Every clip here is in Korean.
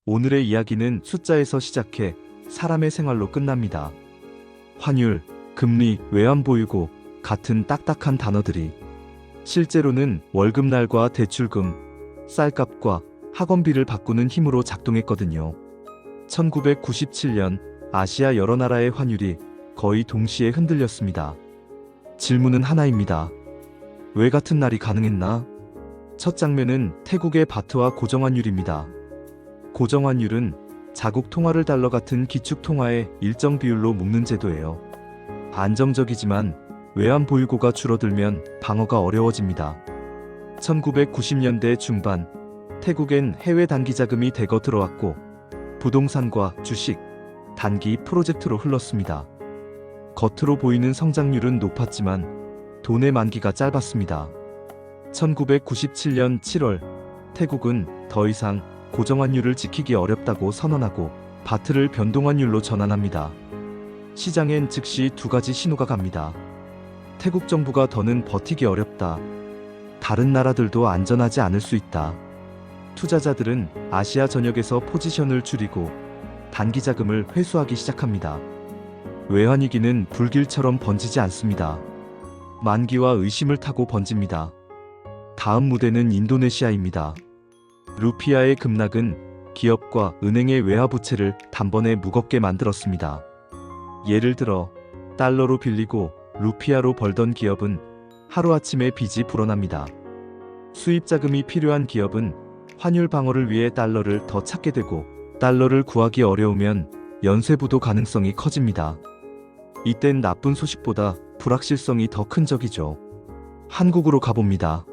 오늘의 이야기는 숫자에서 시작해 사람의 생활로 끝납니다. 환율, 금리, 외환보유고 같은 딱딱한 단어들이 실제로는 월급날과 대출금, 쌀값과 학원비를 바꾸는 힘으로 작동했거든요. 1997년 아시아 여러 나라의 환율이 거의 동시에 흔들렸습니다. 질문은 하나입니다. 왜 같은 날이 가능했나? 첫 장면은 태국의 바트와 고정환율입니다. 고정환율은 자국 통화를 달러 같은 기축 통화에 일정 비율로 묶는 제도예요. 안정적이지만 외환 보유고가 줄어들면 방어가 어려워집니다. 1990년대 중반 태국엔 해외 단기 자금이 대거 들어왔고 부동산과 주식, 단기 프로젝트로 흘렀습니다. 겉으로 보이는 성장률은 높았지만 돈의 만기가 짧았습니다. 1997년 7월 태국은 더 이상 고정환율을 지키기 어렵다고 선언하고 바트를 변동환율로 전환합니다. 시장엔 즉시 두 가지 신호가 갑니다. 태국 정부가 더는 버티기 어렵다. 다른 나라들도 안전하지 않을 수 있다. 투자자들은 아시아 전역에서 포지션을 줄이고 단기 자금을 회수하기 시작합니다. 외환위기는 불길처럼 번지지 않습니다. 만기와 의심을 타고 번집니다. 다음 무대는 인도네시아입니다. 루피아의 급락은 기업과 은행의 외화부채를 단번에 무겁게 만들었습니다. 예를 들어 달러로 빌리고 루피아로 벌던 기업은 하루아침에 빚이 불어납니다. 수입 자금이 필요한 기업은 환율 방어를 위해 달러를 더 찾게 되고 달러를 구하기 어려우면 연쇄부도 가능성이 커집니다. 이땐 나쁜 소식보다 불확실성이 더 큰 적이죠. 한국으로 가봅니다.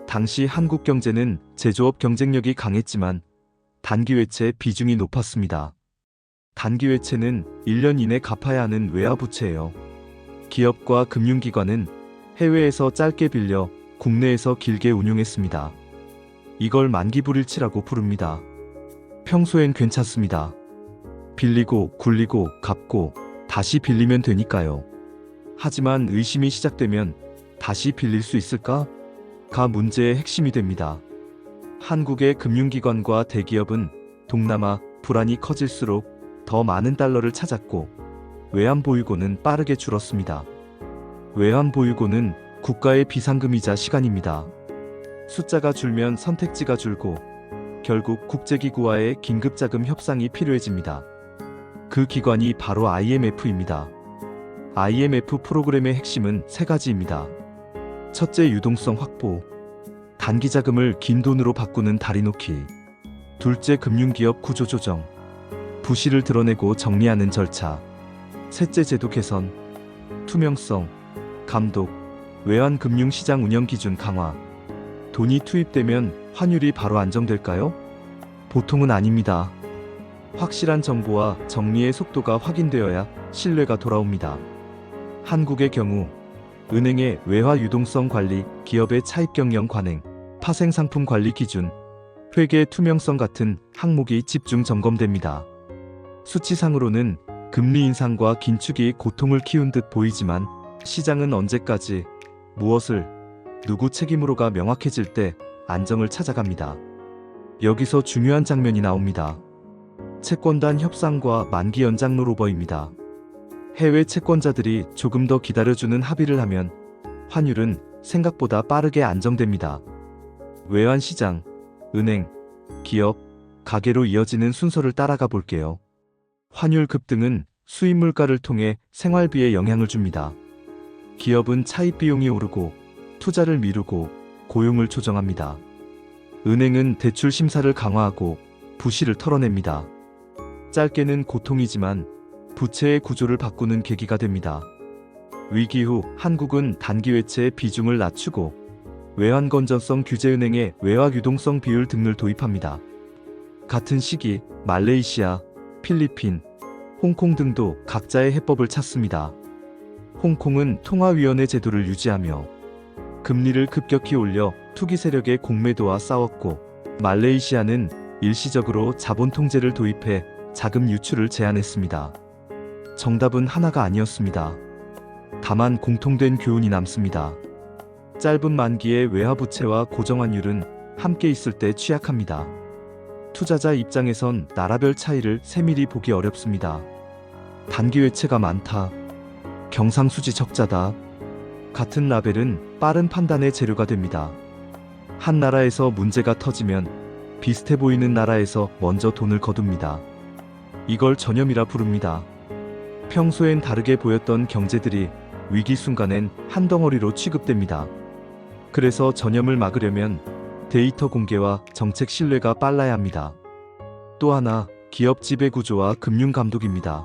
당시 한국 경제는 제조업 경쟁력이 강했지만 단기 외채 비중이 높았습니다. 단기 외채는 1년 이내 갚아야 하는 외화부채예요. 기업과 금융기관은 해외에서 짧게 빌려 국내에서 길게 운용했습니다. 이걸 만기불일치라고 부릅니다. 평소엔 괜찮습니다. 빌리고 굴리고 갚고 다시 빌리면 되니까요. 하지만 의심이 시작되면 다시 빌릴 수 있을까? 가 문제의 핵심이 됩니다. 한국의 금융기관과 대기업은 동남아 불안이 커질수록 더 많은 달러를 찾았고 외환보유고는 빠르게 줄었습니다. 외환보유고는 국가의 비상금이자 시간입니다. 숫자가 줄면 선택지가 줄고 결국 국제기구와의 긴급자금 협상이 필요해집니다. 그 기관이 바로 IMF입니다. IMF 프로그램의 핵심은 세 가지입니다. 첫째, 유동성 확보. 단기 자금을 긴 돈으로 바꾸는 다리 놓기. 둘째, 금융기업 구조 조정. 부실을 드러내고 정리하는 절차. 셋째, 제도 개선. 투명성, 감독, 외환금융시장 운영 기준 강화. 돈이 투입되면 환율이 바로 안정될까요? 보통은 아닙니다. 확실한 정보와 정리의 속도가 확인되어야 신뢰가 돌아옵니다. 한국의 경우 은행의 외화 유동성 관리, 기업의 차입 경영 관행, 파생 상품 관리 기준, 회계 투명성 같은 항목이 집중 점검됩니다. 수치상으로는 금리 인상과 긴축이 고통을 키운 듯 보이지만 시장은 언제까지 무엇을 누구 책임으로가 명확해질 때 안정을 찾아갑니다. 여기서 중요한 장면이 나옵니다. 채권단 협상과 만기 연장 롤오버입니다. 해외 채권자들이 조금 더 기다려주는 합의를 하면 환율은 생각보다 빠르게 안정됩니다. 외환시장, 은행, 기업, 가계로 이어지는 순서를 따라가 볼게요. 환율 급등은 수입 물가를 통해 생활비에 영향을 줍니다. 기업은 차입 비용이 오르고 투자를 미루고 고용을 조정합니다. 은행은 대출 심사를 강화하고 부실을 털어냅니다. 짧게는 고통이지만 부채의 구조를 바꾸는 계기가 됩니다. 위기 후 한국은 단기 외채의 비중을 낮추고 외환 건전성 규제은행의 외화 유동성 비율 등을 도입합니다. 같은 시기 말레이시아, 필리핀, 홍콩 등도 각자의 해법을 찾습니다. 홍콩은 통화위원회 제도를 유지하며 금리를 급격히 올려 투기 세력의 공매도와 싸웠고 말레이시아는 일시적으로 자본 통제를 도입해 자금 유출을 제한했습니다. 정답은 하나가 아니었습니다. 다만 공통된 교훈이 남습니다. 짧은 만기의 외화부채와 고정환율은 함께 있을 때 취약합니다. 투자자 입장에선 나라별 차이를 세밀히 보기 어렵습니다. 단기 외채가 많다. 경상수지 적자다. 같은 라벨은 빠른 판단의 재료가 됩니다. 한 나라에서 문제가 터지면 비슷해 보이는 나라에서 먼저 돈을 거둡니다. 이걸 전염이라 부릅니다. 평소엔 다르게 보였던 경제들이 위기 순간엔 한 덩어리로 취급됩니다. 그래서 전염을 막으려면 데이터 공개와 정책 신뢰가 빨라야 합니다. 또 하나, 기업 지배 구조와 금융 감독입니다.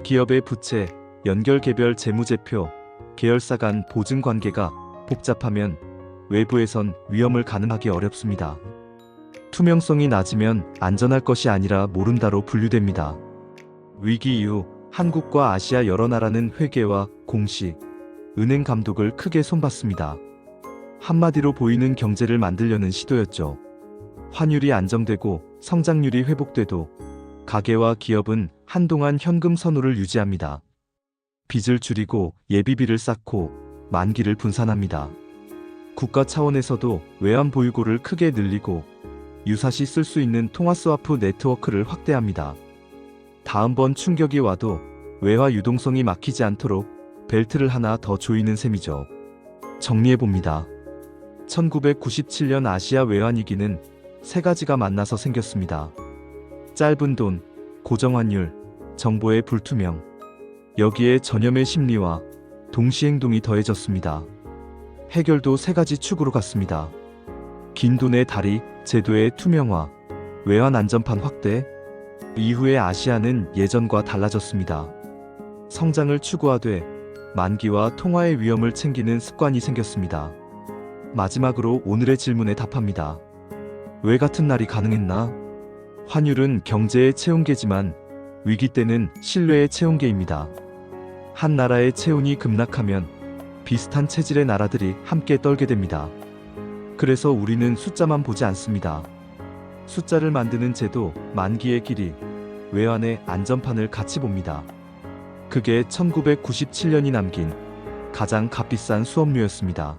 기업의 부채, 연결 개별 재무제표, 계열사 간 보증 관계가 복잡하면 외부에선 위험을 가늠하기 어렵습니다. 투명성이 낮으면 안전할 것이 아니라 모른다로 분류됩니다. 위기 이후 한국과 아시아 여러 나라는 회계와 공시, 은행 감독을 크게 손봤습니다. 한마디로 보이는 경제를 만들려는 시도였죠. 환율이 안정되고 성장률이 회복돼도 가계와 기업은 한동안 현금 선호를 유지합니다. 빚을 줄이고 예비비를 쌓고 만기를 분산합니다. 국가 차원에서도 외환 보유고를 크게 늘리고 유사시 쓸 수 있는 통화스와프 네트워크를 확대합니다. 다음번 충격이 와도 외화 유동성이 막히지 않도록 벨트를 하나 더 조이는 셈이죠. 정리해봅니다. 1997년 아시아 외환위기는 세 가지가 만나서 생겼습니다. 짧은 돈, 고정환율, 정보의 불투명. 여기에 전염의 심리와 동시행동이 더해졌습니다. 해결도 세 가지 축으로 갔습니다. 긴 돈의 다리, 제도의 투명화, 외환 안전판 확대. 이후에 아시아는 예전과 달라졌습니다. 성장을 추구하되 만기와 통화의 위험을 챙기는 습관이 생겼습니다. 마지막으로 오늘의 질문에 답합니다. 왜 같은 날이 가능했나? 환율은 경제의 체온계지만 위기 때는 신뢰의 체온계입니다. 한 나라의 체온이 급락하면 비슷한 체질의 나라들이 함께 떨게 됩니다. 그래서 우리는 숫자만 보지 않습니다. 숫자를 만드는 제도, 만기의 길이, 외환의 안전판을 같이 봅니다. 그게 1997년이 남긴 가장 값비싼 수업료였습니다.